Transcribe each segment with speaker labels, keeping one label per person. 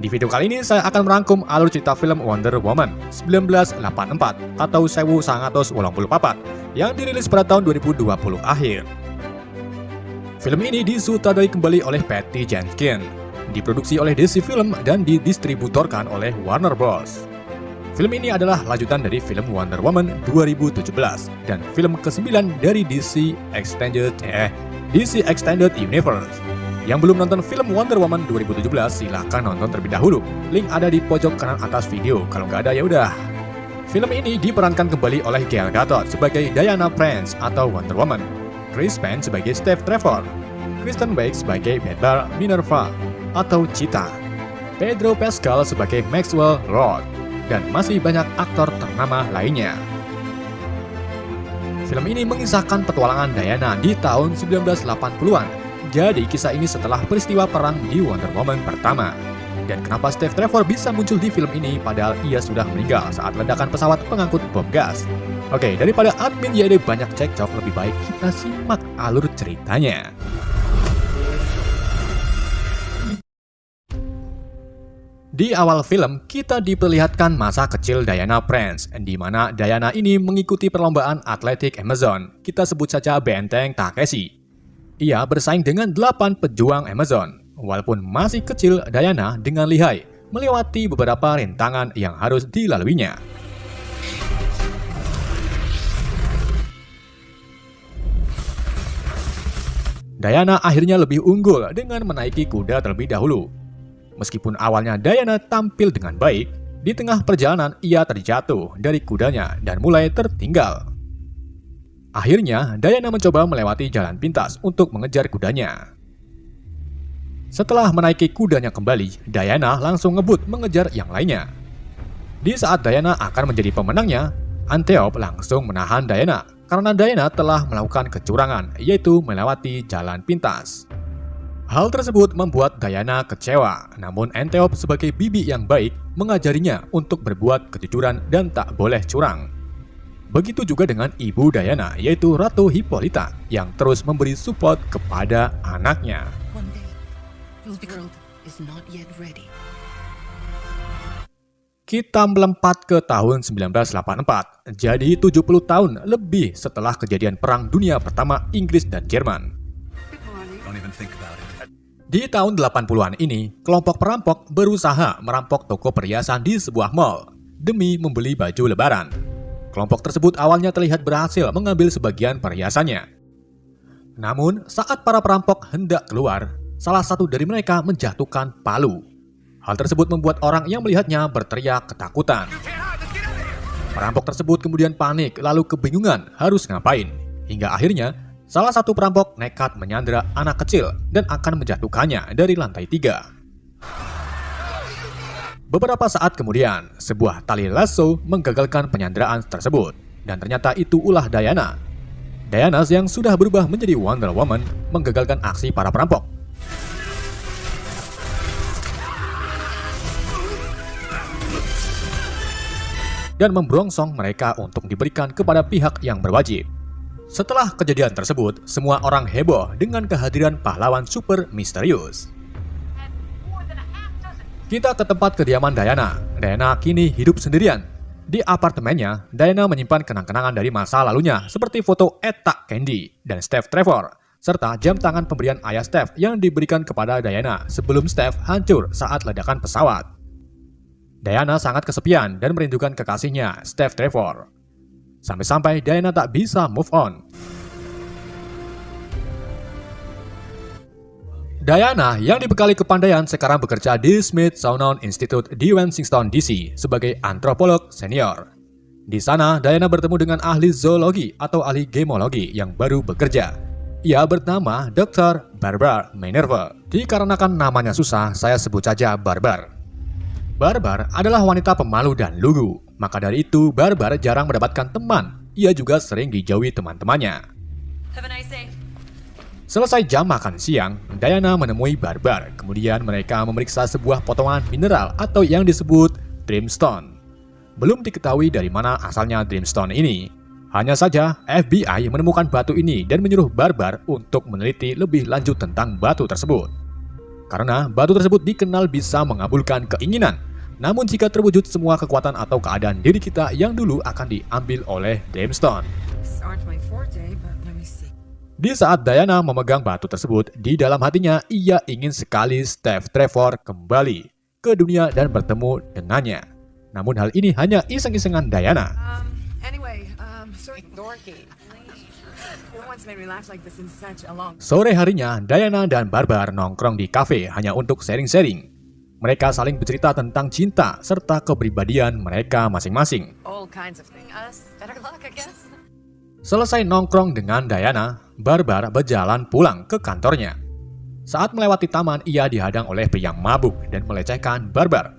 Speaker 1: Di video kali ini saya akan merangkum alur cerita film Wonder Woman 1984 atau 1984 yang dirilis pada tahun 2020 akhir. Film ini disutradarai kembali oleh Patty Jenkins, diproduksi oleh DC Film dan didistributorkan oleh Warner Bros. Film ini adalah lanjutan dari film Wonder Woman 2017 dan film ke-9 dari DC Extended Universe. Yang belum nonton film Wonder Woman 2017, silahkan nonton terlebih dahulu. Link ada di pojok kanan atas video. Kalau nggak ada ya udah. Film ini diperankan kembali oleh Gal Gadot sebagai Diana Prince atau Wonder Woman, Chris Penn sebagai Steve Trevor, Kristen Wiig sebagai Barbara Minerva atau Cheetah, Pedro Pascal sebagai Maxwell Lord, dan masih banyak aktor ternama lainnya. Film ini mengisahkan petualangan Diana di tahun 1980-an. Jadi kisah ini setelah peristiwa perang di Wonder Woman pertama. Dan kenapa Steve Trevor bisa muncul di film ini padahal ia sudah meninggal saat ledakan pesawat pengangkut bom gas? Oke, daripada admin YD banyak cekcok, lebih baik kita simak alur ceritanya. Di awal film, kita diperlihatkan masa kecil Diana Prince, di mana Diana ini mengikuti perlombaan atletik Amazon. Kita sebut saja Benteng Takeshi. Ia bersaing dengan 8 pejuang Amazon. Walaupun masih kecil, Diana dengan lihai melewati beberapa rintangan yang harus dilaluinya. Diana akhirnya lebih unggul dengan menaiki kuda terlebih dahulu. Meskipun awalnya Diana tampil dengan baik, di tengah perjalanan ia terjatuh dari kudanya dan mulai tertinggal. Akhirnya, Diana mencoba melewati jalan pintas untuk mengejar kudanya. Setelah menaiki kudanya kembali, Diana langsung ngebut mengejar yang lainnya. Di saat Diana akan menjadi pemenangnya, Antiope langsung menahan Diana karena Diana telah melakukan kecurangan, yaitu melewati jalan pintas. Hal tersebut membuat Diana kecewa, namun Antiope sebagai bibi yang baik mengajarinya untuk berbuat kejujuran dan tak boleh curang. Begitu juga dengan ibu Diana, yaitu Ratu Hippolyta, yang terus memberi support kepada anaknya. Kita melompat ke tahun 1984, jadi 70 tahun lebih setelah kejadian Perang Dunia Pertama Inggris dan Jerman. Di tahun 80-an ini, kelompok perampok berusaha merampok toko perhiasan di sebuah mall demi membeli baju lebaran. Kelompok tersebut awalnya terlihat berhasil mengambil sebagian perhiasannya. Namun, saat para perampok hendak keluar, salah satu dari mereka menjatuhkan palu. Hal tersebut membuat orang yang melihatnya berteriak ketakutan. Perampok tersebut kemudian panik lalu kebingungan harus ngapain. Hingga akhirnya, salah satu perampok nekat menyandera anak kecil dan akan menjatuhkannya dari lantai 3. Beberapa saat kemudian, sebuah tali lasso menggagalkan penyanderaan tersebut, dan ternyata itu ulah Diana. Diana yang sudah berubah menjadi Wonder Woman menggagalkan aksi para perampok. Dan membrongsong mereka untuk diberikan kepada pihak yang berwajib. Setelah kejadian tersebut, semua orang heboh dengan kehadiran pahlawan super misterius. Kita ke tempat kediaman Diana. Diana kini hidup sendirian. Di apartemennya, Diana menyimpan kenang-kenangan dari masa lalunya seperti foto Etta Candy dan Steve Trevor, serta jam tangan pemberian ayah Steve yang diberikan kepada Diana sebelum Steve hancur saat ledakan pesawat. Diana sangat kesepian dan merindukan kekasihnya, Steve Trevor. Sampai-sampai Diana tak bisa move on. Diana yang dibekali kepandaian sekarang bekerja di Smithsonian Institute di Washington DC sebagai antropolog senior. Di sana, Diana bertemu dengan ahli zoologi atau ahli gemologi yang baru bekerja. Ia bernama Dr. Barbara Minerva. Dikarenakan namanya susah, saya sebut saja Barbar. Barbar adalah wanita pemalu dan lugu. Maka dari itu, Barbar jarang mendapatkan teman. Ia juga sering dijauhi teman-temannya. Selesai jam makan siang, Diana menemui Barbar. Kemudian mereka memeriksa sebuah potongan mineral atau yang disebut Dreamstone. Belum diketahui dari mana asalnya Dreamstone ini. Hanya saja FBI menemukan batu ini dan menyuruh Barbar untuk meneliti lebih lanjut tentang batu tersebut. karena batu tersebut dikenal bisa mengabulkan keinginan. Namun jika terwujud, semua kekuatan atau keadaan diri kita yang dulu akan diambil oleh Dreamstone. Di saat Diana memegang batu tersebut, di dalam hatinya ia ingin sekali Steph Trevor kembali ke dunia dan bertemu dengannya. Namun hal ini hanya iseng-isengan Diana. Sore harinya, Diana dan Barbar nongkrong di kafe hanya untuk sharing-sharing. Mereka saling bercerita tentang cinta serta kepribadian mereka masing-masing. Selesai nongkrong dengan Diana, Barbar berjalan pulang ke kantornya. Saat melewati taman, ia dihadang oleh pria mabuk dan melecehkan Barbar.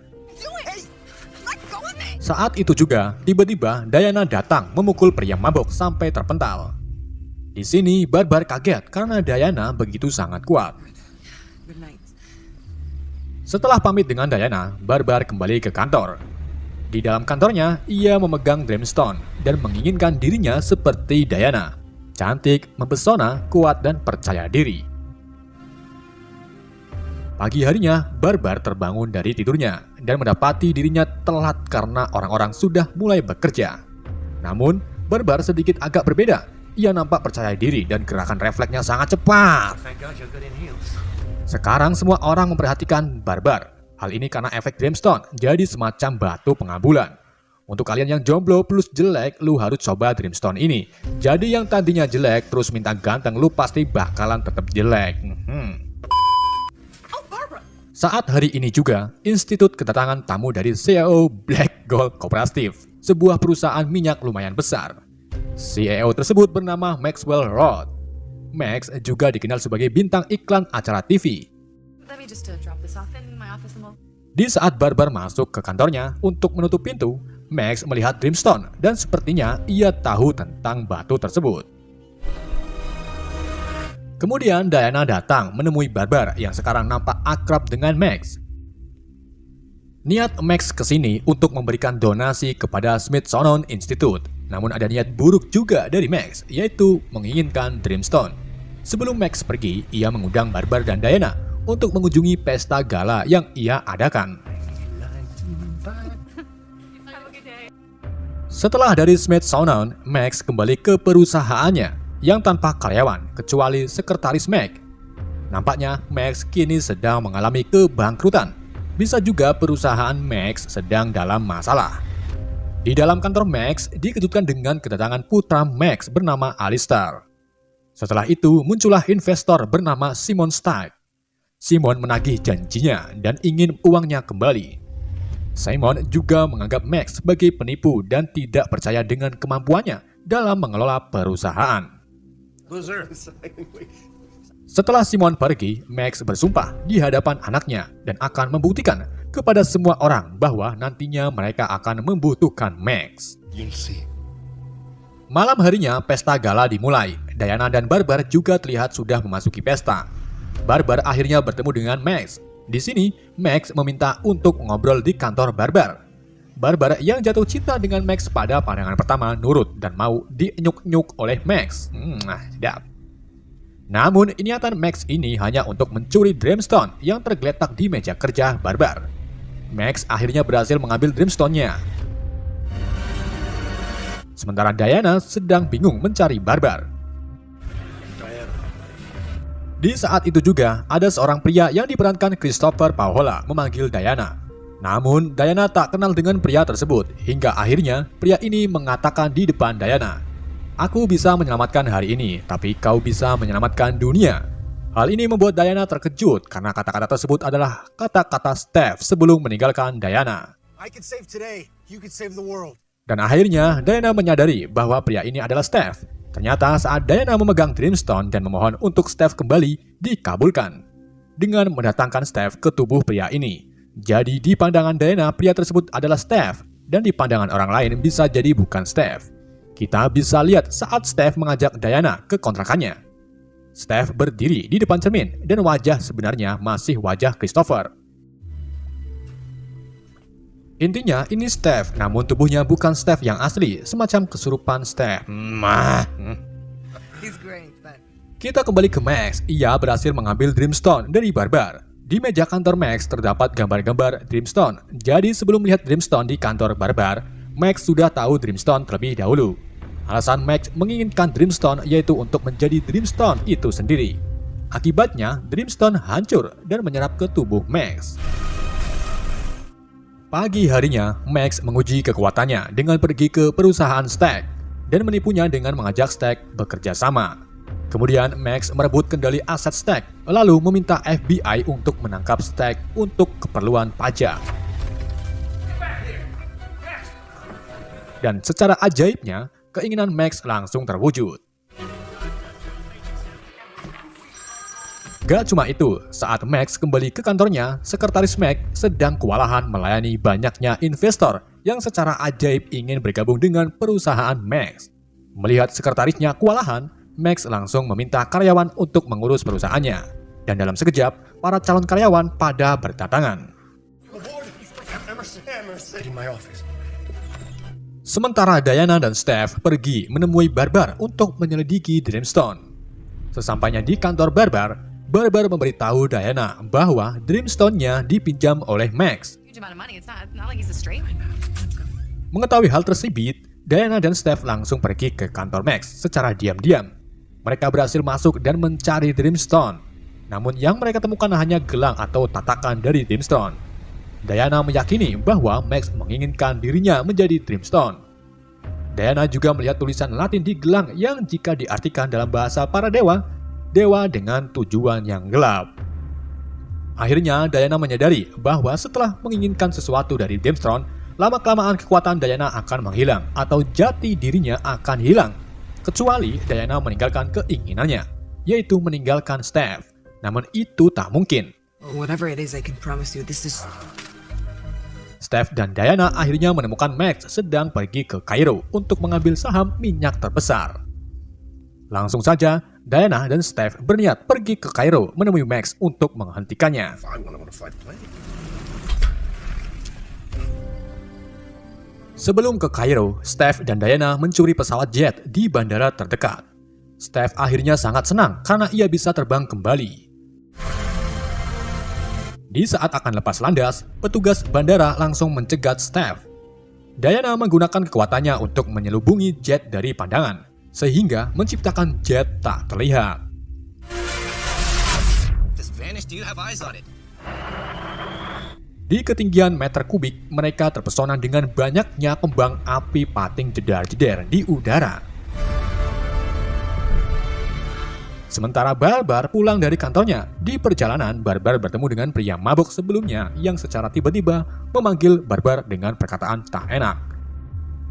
Speaker 1: Saat itu juga, tiba-tiba Diana datang memukul pria mabuk sampai terpental. Di sini, Barbar kaget karena Diana begitu sangat kuat. Setelah pamit dengan Diana, Barbar kembali ke kantor. Di dalam kantornya, ia memegang Dreamstone dan menginginkan dirinya seperti Diana. Cantik, mempesona, kuat, dan percaya diri. Pagi harinya, Barbar terbangun dari tidurnya dan mendapati dirinya telat karena orang-orang sudah mulai bekerja. Namun, Barbar sedikit agak berbeda. Ia nampak percaya diri dan gerakan refleksnya sangat cepat. Sekarang semua orang memperhatikan Barbar. Hal ini karena efek Dreamstone jadi semacam batu pengabulan. Untuk kalian yang jomblo plus jelek, lu harus coba Dreamstone ini. Jadi yang tadinya jelek terus minta ganteng, lu pasti bakalan tetap jelek. Saat hari ini juga, Institut kedatangan tamu dari CEO Black Gold Cooperative, sebuah perusahaan minyak lumayan besar. CEO tersebut bernama Maxwell Roth. Max juga dikenal sebagai bintang iklan acara TV. Di saat Barbar masuk ke kantornya untuk menutup pintu, Max melihat Dreamstone dan sepertinya ia tahu tentang batu tersebut. Kemudian Diana datang menemui Barbar yang sekarang nampak akrab dengan Max. Niat Max ke sini untuk memberikan donasi kepada Smithsonian Institute. Namun ada niat buruk juga dari Max, yaitu menginginkan Dreamstone. Sebelum Max pergi, ia mengundang Barbar dan Diana untuk mengunjungi pesta gala yang ia adakan. Setelah dari Smithsonian, Max kembali ke perusahaannya yang tanpa karyawan kecuali sekretaris Max. Nampaknya Max kini sedang mengalami kebangkrutan. Bisa juga perusahaan Max sedang dalam masalah. Di dalam kantor Max dikejutkan dengan kedatangan putra Max bernama Alistair. Setelah itu muncullah investor bernama Simon Stark. Simon menagih janjinya dan ingin uangnya kembali. Simon juga menganggap Max sebagai penipu dan tidak percaya dengan kemampuannya dalam mengelola perusahaan. Setelah Simon pergi, Max bersumpah di hadapan anaknya dan akan membuktikan kepada semua orang bahwa nantinya mereka akan membutuhkan Max. Malam harinya pesta gala dimulai. Diana dan Barbar juga terlihat sudah memasuki pesta. Barbar akhirnya bertemu dengan Max. Di sini, Max meminta untuk ngobrol di kantor Barbar. Barbar yang jatuh cinta dengan Max pada pandangan pertama nurut dan mau dienyuk-nyuk oleh Max. Sedap. Namun, niatan Max ini hanya untuk mencuri Dreamstone yang tergeletak di meja kerja Barbar. Max akhirnya berhasil mengambil Dreamstone-nya. Sementara Diana sedang bingung mencari Barbar. Di saat itu juga, ada seorang pria yang diperankan Christopher Paola memanggil Diana. Namun, Diana tak kenal dengan pria tersebut, hingga akhirnya pria ini mengatakan di depan Diana, "Aku bisa menyelamatkan hari ini, tapi kau bisa menyelamatkan dunia." Hal ini membuat Diana terkejut karena kata-kata tersebut adalah kata-kata Steph sebelum meninggalkan Diana. Dan akhirnya, Diana menyadari bahwa pria ini adalah Steph. Ternyata saat Diana memegang Dreamstone dan memohon untuk Steph kembali, dikabulkan dengan mendatangkan Steph ke tubuh pria ini. Jadi di pandangan Diana, pria tersebut adalah Steph, dan di pandangan orang lain bisa jadi bukan Steph. Kita bisa lihat saat Steph mengajak Diana ke kontrakannya. Steph berdiri di depan cermin dan wajah sebenarnya masih wajah Christopher. Intinya ini Steph, namun tubuhnya bukan Steph yang asli, semacam kesurupan Steph. Kita kembali ke Max. Ia berhasil mengambil Dreamstone dari Barbar. Di meja kantor Max terdapat gambar-gambar Dreamstone. Jadi sebelum melihat Dreamstone di kantor Barbar, Max sudah tahu Dreamstone terlebih dahulu. Alasan Max menginginkan Dreamstone yaitu untuk menjadi Dreamstone itu sendiri. Akibatnya, Dreamstone hancur dan menyerap ke tubuh Max. Pagi harinya, Max menguji kekuatannya dengan pergi ke perusahaan Stack dan menipunya dengan mengajak Stack bekerja sama. Kemudian Max merebut kendali aset Stack, lalu meminta FBI untuk menangkap Stack untuk keperluan pajak. Dan secara ajaibnya, keinginan Max langsung terwujud. Gak cuma itu, saat Max kembali ke kantornya, sekretaris Max sedang kewalahan melayani banyaknya investor yang secara ajaib ingin bergabung dengan perusahaan Max. Melihat sekretarisnya kewalahan, Max langsung meminta karyawan untuk mengurus perusahaannya. Dan dalam sekejap, para calon karyawan pada berdatangan. Sementara Diana dan Steph pergi menemui Barbar untuk menyelidiki Dreamstone. Sesampainya di kantor Barbar, Barbar memberitahu Diana bahwa Dreamstone-nya dipinjam oleh Max. Mengetahui hal tersebut, Diana dan Steph langsung pergi ke kantor Max secara diam-diam. Mereka berhasil masuk dan mencari Dreamstone. Namun yang mereka temukan hanya gelang atau tatakan dari Dreamstone. Diana meyakini bahwa Max menginginkan dirinya menjadi Dreamstone. Diana juga melihat tulisan Latin di gelang yang jika diartikan dalam bahasa para dewa, dewa dengan tujuan yang gelap. Akhirnya Diana menyadari bahwa setelah menginginkan sesuatu dari Dreamstone, lama-kelamaan kekuatan Diana akan menghilang atau jati dirinya akan hilang. Kecuali Diana meninggalkan keinginannya, yaitu meninggalkan Steph. Namun itu tak mungkin. Steph dan Diana akhirnya menemukan Max sedang pergi ke Kairo untuk mengambil saham minyak terbesar. Langsung saja, Diana dan Steph berniat pergi ke Kairo menemui Max untuk menghentikannya. Sebelum ke Kairo, Steph dan Diana mencuri pesawat jet di bandara terdekat. Steph akhirnya sangat senang karena ia bisa terbang kembali. Di saat akan lepas landas, petugas bandara langsung mencegat Steph. Diana menggunakan kekuatannya untuk menyelubungi jet dari pandangan, sehingga menciptakan jet tak terlihat. Di ketinggian meter kubik, mereka terpesona dengan banyaknya kembang api pating jedar-jeder di udara. Sementara Barbar pulang dari kantornya, di perjalanan Barbar bertemu dengan pria mabuk sebelumnya yang secara tiba-tiba memanggil Barbar dengan perkataan tak enak.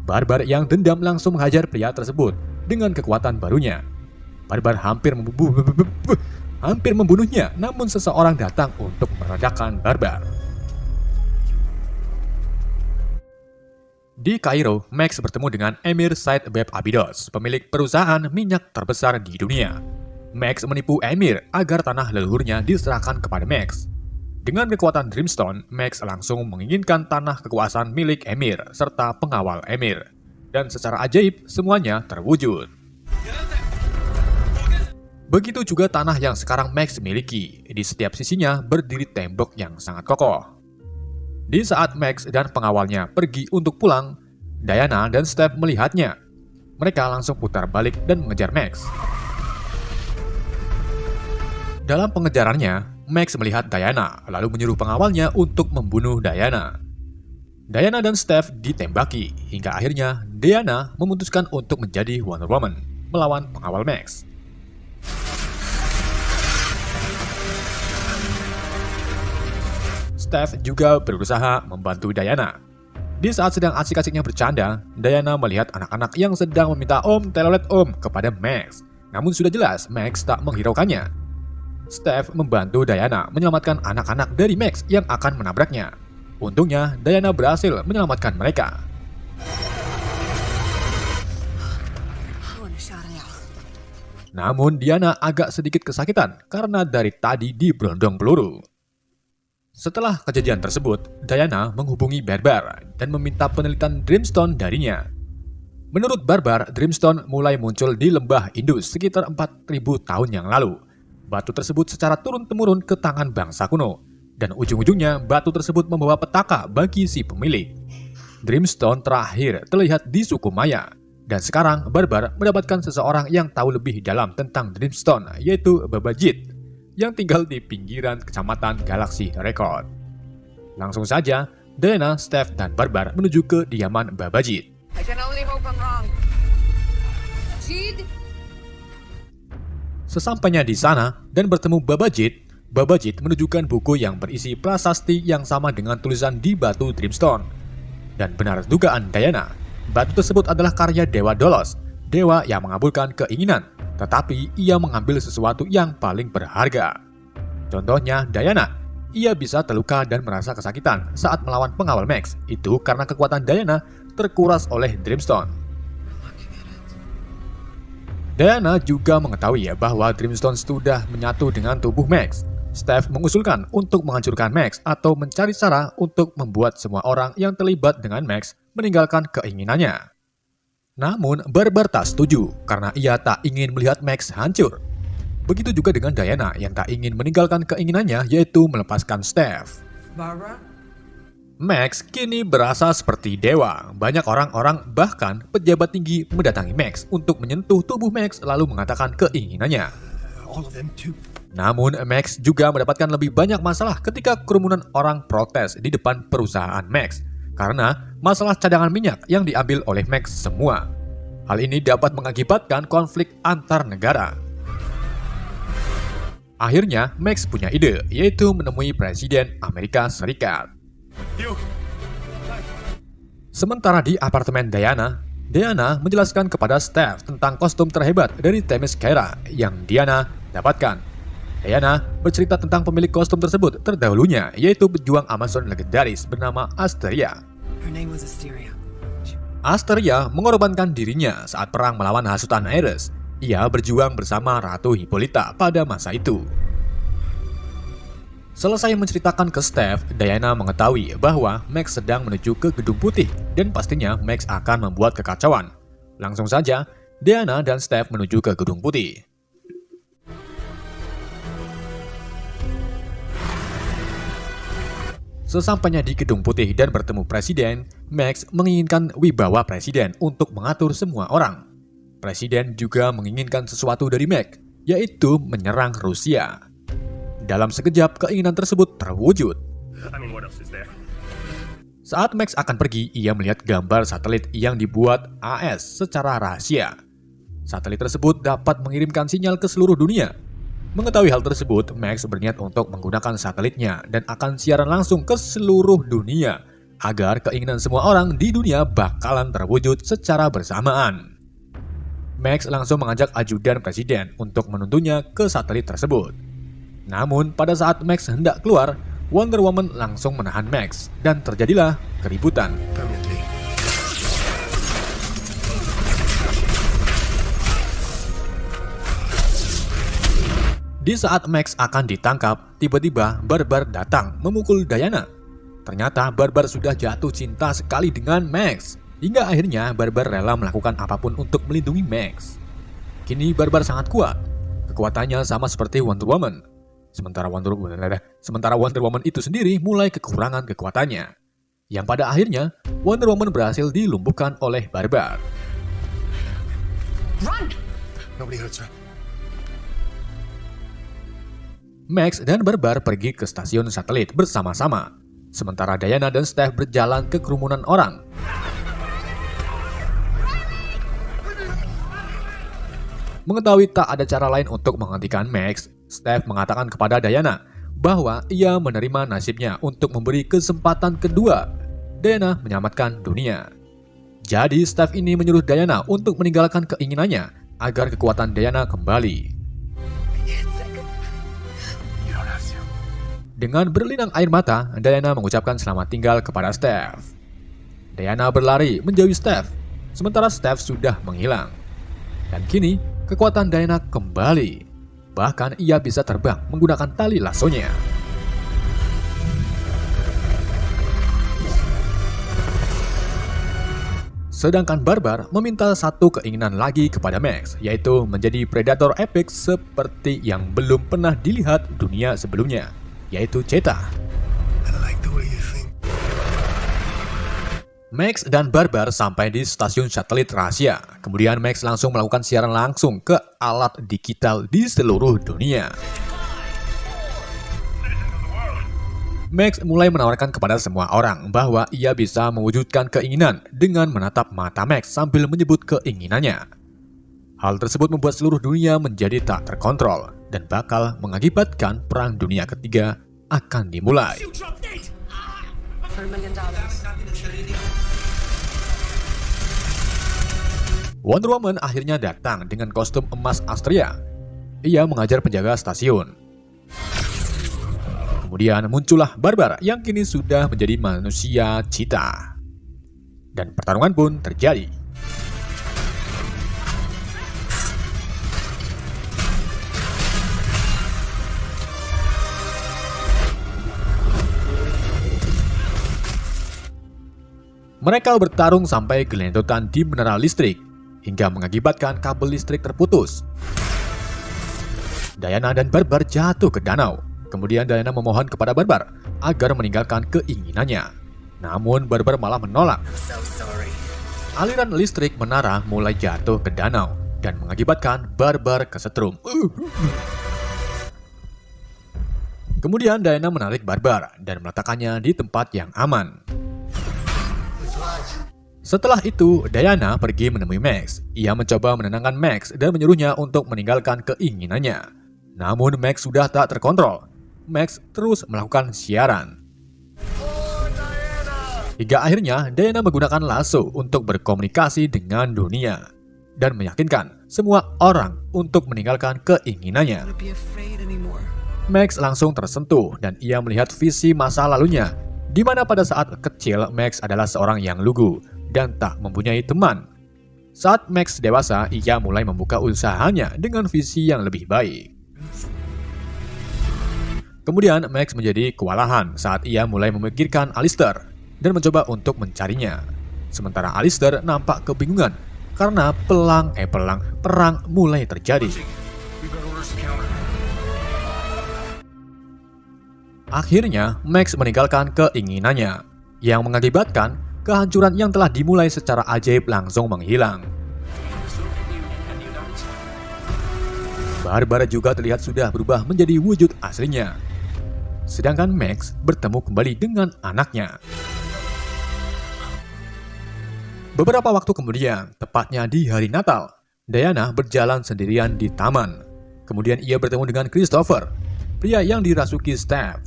Speaker 1: Barbar yang dendam langsung menghajar pria tersebut dengan kekuatan barunya. Barbar hampir membunuhnya, namun seseorang datang untuk meredakan Barbar. Di Kairo, Max bertemu dengan Emir Said Beb Abydos, pemilik perusahaan minyak terbesar di dunia. Max menipu Emir agar tanah leluhurnya diserahkan kepada Max. Dengan kekuatan Dreamstone, Max langsung menginginkan tanah kekuasaan milik Emir serta pengawal Emir. Dan secara ajaib, semuanya terwujud. Begitu juga tanah yang sekarang Max miliki. Di setiap sisinya berdiri tembok yang sangat kokoh. Di saat Max dan pengawalnya pergi untuk pulang, Diana dan Steph melihatnya. Mereka langsung putar balik dan mengejar Max. Dalam pengejarannya, Max melihat Diana, lalu menyuruh pengawalnya untuk membunuh Diana. Diana dan Steph ditembaki, hingga akhirnya Diana memutuskan untuk menjadi Wonder Woman, melawan pengawal Max. Steph juga berusaha membantu Diana. Di saat sedang asik-asiknya bercanda, Diana melihat anak-anak yang sedang meminta Om Telolet Om kepada Max. Namun sudah jelas Max tak menghiraukannya. Steph membantu Diana menyelamatkan anak-anak dari Max yang akan menabraknya. Untungnya, Diana berhasil menyelamatkan mereka. Namun Diana agak sedikit kesakitan karena dari tadi diberondong peluru. Setelah kejadian tersebut, Diana menghubungi Barbar dan meminta penelitian Dreamstone darinya. Menurut Barbar, Dreamstone mulai muncul di lembah Indus sekitar 4.000 tahun yang lalu. Batu tersebut secara turun-temurun ke tangan bangsa kuno, dan ujung-ujungnya batu tersebut membawa petaka bagi si pemilik. Dreamstone terakhir terlihat di suku Maya, dan sekarang Barbar mendapatkan seseorang yang tahu lebih dalam tentang Dreamstone, yaitu Babajit, yang tinggal di pinggiran kecamatan Galaxy Record. Langsung saja, Diana, Steph, dan Barbar menuju ke kediaman Babajit.
Speaker 2: I can only hope I'm wrong. Sid?
Speaker 1: Sesampainya di sana dan bertemu Babajit, Babajit menunjukkan buku yang berisi prasasti yang sama dengan tulisan di batu Dreamstone. Dan benar dugaan Diana, batu tersebut adalah karya Dewa Dolos, dewa yang mengabulkan keinginan, tetapi ia mengambil sesuatu yang paling berharga. Contohnya Diana, ia bisa terluka dan merasa kesakitan saat melawan pengawal Max, itu karena kekuatan Diana terkuras oleh Dreamstone. Diana juga mengetahui bahwa Dreamstone sudah menyatu dengan tubuh Max. Steph mengusulkan untuk menghancurkan Max atau mencari cara untuk membuat semua orang yang terlibat dengan Max meninggalkan keinginannya. Namun Barbar tak setuju karena ia tak ingin melihat Max hancur. Begitu juga dengan Diana yang tak ingin meninggalkan keinginannya, yaitu melepaskan Steph.
Speaker 2: Barbara?
Speaker 1: Max kini berasa seperti dewa. Banyak orang-orang bahkan pejabat tinggi mendatangi Max untuk menyentuh tubuh Max lalu mengatakan keinginannya. Namun Max juga mendapatkan lebih banyak masalah ketika kerumunan orang protes di depan perusahaan Max karena masalah cadangan minyak yang diambil oleh Max semua. Hal ini dapat mengakibatkan konflik antar negara. Akhirnya Max punya ide, yaitu menemui Presiden Amerika Serikat. Sementara di apartemen Diana menjelaskan kepada Steph tentang kostum terhebat dari Themyscira yang Diana dapatkan. Diana bercerita tentang pemilik kostum tersebut terdahulunya, yaitu pejuang Amazon legendaris bernama Asteria. Asteria mengorbankan dirinya saat perang melawan hasutan Ares. Ia berjuang bersama Ratu Hippolyta pada masa itu. Selesai menceritakan ke Steph, Diana mengetahui bahwa Max sedang menuju ke Gedung Putih dan pastinya Max akan membuat kekacauan. Langsung saja, Diana dan Steph menuju ke Gedung Putih. Sesampainya di Gedung Putih dan bertemu Presiden, Max menginginkan wibawa Presiden untuk mengatur semua orang. Presiden juga menginginkan sesuatu dari Max, yaitu menyerang Rusia. Dalam sekejap, keinginan tersebut terwujud. Saat Max akan pergi, ia melihat gambar satelit yang dibuat AS secara rahasia. Satelit tersebut dapat mengirimkan sinyal ke seluruh dunia. Mengetahui hal tersebut, Max berniat untuk menggunakan satelitnya dan akan siaran langsung ke seluruh dunia agar keinginan semua orang di dunia bakalan terwujud secara bersamaan. Max langsung mengajak ajudan presiden untuk menuntunnya ke satelit tersebut. Namun pada saat Max hendak keluar, Wonder Woman langsung menahan Max dan terjadilah keributan. Di saat Max akan ditangkap, tiba-tiba Barbar datang memukul Diana. Ternyata Barbar sudah jatuh cinta sekali dengan Max, hingga akhirnya Barbar rela melakukan apapun untuk melindungi Max. Kini Barbar sangat kuat, kekuatannya sama seperti Wonder Woman. Sementara Wonder Woman itu sendiri mulai kekurangan kekuatannya, yang pada akhirnya Wonder Woman berhasil dilumpuhkan oleh Barbar.
Speaker 2: Run!
Speaker 3: Nobody hurts her.
Speaker 1: Max dan Barbar pergi ke stasiun satelit bersama-sama, sementara Diana dan Steph berjalan ke kerumunan orang. Mengetahui tak ada cara lain untuk menghentikan Max, Steph mengatakan kepada Diana bahwa ia menerima nasibnya untuk memberi kesempatan kedua. Diana menyelamatkan dunia. Jadi Steph ini menyuruh Diana untuk meninggalkan keinginannya agar kekuatan Diana kembali. Dengan berlinang air mata, Diana mengucapkan selamat tinggal kepada Steph. Diana berlari menjauhi Steph, sementara Steph sudah menghilang. Dan kini, kekuatan Diana kembali. Bahkan ia bisa terbang menggunakan tali lasonya. Sedangkan Barbar meminta satu keinginan lagi kepada Max, yaitu menjadi predator epik seperti yang belum pernah dilihat dunia sebelumnya, yaitu Cheetah. Max dan Barbar sampai di stasiun satelit rahasia. Kemudian Max langsung melakukan siaran langsung ke alat digital di seluruh dunia. Max mulai menawarkan kepada semua orang bahwa ia bisa mewujudkan keinginan dengan menatap mata Max sambil menyebut keinginannya. Hal tersebut membuat seluruh dunia menjadi tak terkontrol dan bakal mengakibatkan Perang Dunia Ketiga akan dimulai.
Speaker 2: For $1 million.
Speaker 1: Wonder Woman akhirnya datang dengan kostum emas Astria. Ia mengajar penjaga stasiun. Kemudian muncullah Barbar yang kini sudah menjadi manusia cheetah. Dan pertarungan pun terjadi. Mereka bertarung sampai gelendotan di menara listrik, hingga mengakibatkan kabel listrik terputus. Diana dan Barbar jatuh ke danau. Kemudian Diana memohon kepada Barbar agar meninggalkan keinginannya. Namun Barbar malah menolak.
Speaker 2: So sorry.
Speaker 1: Aliran listrik menara mulai jatuh ke danau dan mengakibatkan Barbar kesetrum. Kemudian Diana menarik Barbar dan meletakkannya di tempat yang aman. Setelah itu, Diana pergi menemui Max. Ia mencoba menenangkan Max dan menyuruhnya untuk meninggalkan keinginannya. Namun Max sudah tak terkontrol. Max terus melakukan siaran. Hingga akhirnya Diana menggunakan lasso untuk berkomunikasi dengan dunia dan meyakinkan semua orang untuk meninggalkan keinginannya.
Speaker 2: Don't be afraid anymore.
Speaker 1: Max langsung tersentuh dan ia melihat visi masa lalunya, di mana pada saat kecil Max adalah seorang yang lugu dan tak mempunyai teman. Saat Max dewasa, ia mulai membuka usahanya dengan visi yang lebih baik. Kemudian Max menjadi kewalahan saat ia mulai memikirkan Alistair dan mencoba untuk mencarinya. Sementara Alistair nampak kebingungan karena perang mulai terjadi. Akhirnya Max meninggalkan keinginannya yang mengakibatkan kehancuran yang telah dimulai secara ajaib langsung menghilang. Barbar juga terlihat sudah berubah menjadi wujud aslinya. Sedangkan Max bertemu kembali dengan anaknya. Beberapa waktu kemudian, tepatnya di hari Natal, Diana berjalan sendirian di taman. Kemudian ia bertemu dengan Christopher, pria yang dirasuki Steph.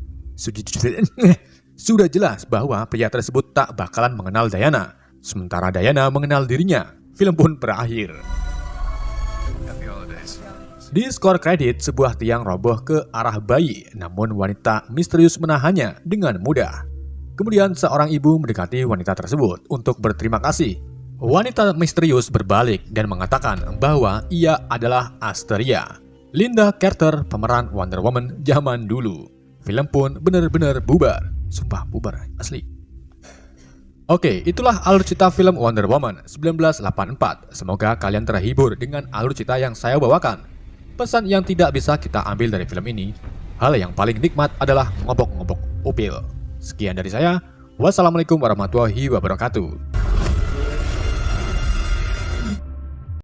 Speaker 1: Sudah jelas bahwa pria tersebut tak bakalan mengenal Diana, sementara Diana mengenal dirinya. Film pun berakhir. Di skor kredit, sebuah tiang roboh ke arah bayi, namun wanita misterius menahannya dengan mudah. Kemudian seorang ibu mendekati wanita tersebut untuk berterima kasih. Wanita misterius berbalik dan mengatakan bahwa ia adalah Asteria, Linda Carter, pemeran Wonder Woman zaman dulu. Film pun benar-benar bubar. Sumpah bubar, asli. Oke, itulah alur cerita film Wonder Woman 1984. Semoga kalian terhibur dengan alur cerita yang saya bawakan. Pesan yang tidak bisa kita ambil dari film ini, hal yang paling nikmat adalah ngobok-ngobok upil. Sekian dari saya. Wassalamualaikum warahmatullahi wabarakatuh.